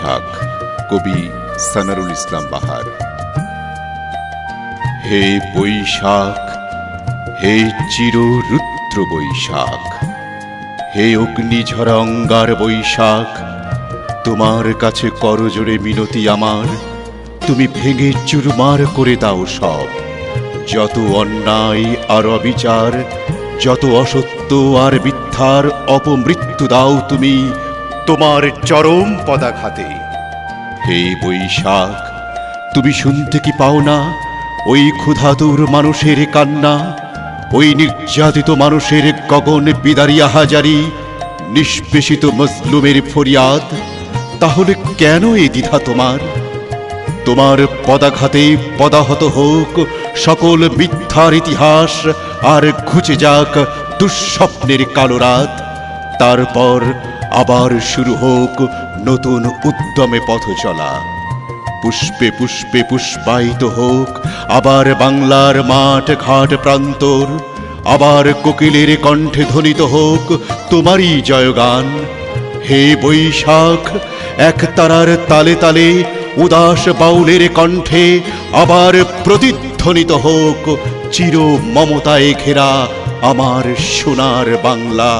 বৈশাখ। কবি সানারুল ইসলাম বাহার। হে বৈশাখ, হে চিররুদ্র বৈশাখ, হে অগ্নিঝরা অঙ্গার বৈশাখ, তোমার কাছে করজোড়ে মিনতি আমার, তুমি ভেঙে চুরমার করে দাও সব। যত অন্যায় আর অবিচার, যত অসত্য আর মিথ্যার অপমৃত্যু দাও তুমি তোমার চরম পদাঘাতে। হে বৈশাখ, তুমি শুনতে কি পাও না ওই ক্ষুধাতুর মানুষের কান্না, ওই নির্যাতিত মানুষের গগন বিদারী আহাজারি, নিষ্পেষিত মজলুমের ফরিয়াদ? তাহলে কেন এই দ্বিধা তোমার? তোমার পদাঘাতে পদাহত হোক সকল মিথ্যার ইতিহাস, আর ঘুচে যাক দুঃস্বপ্নের কালো রাত। তারপর আবার শুরু হোক নতুন উদ্যমে পথ চলা। পুষ্পে পুষ্পে পুষ্পায়িত হোক আবার বাংলার মাঠ ঘাট প্রান্তর, আবার কোকিলের কণ্ঠে ধ্বনিত হোক তোমারই জয়গান। হে বৈশাখ, এক তারার তালে তালে উদাস বাউলের কণ্ঠে আবার প্রতিধ্বনিত হোক চির মমতায় ঘেরা আমার সোনার বাংলা।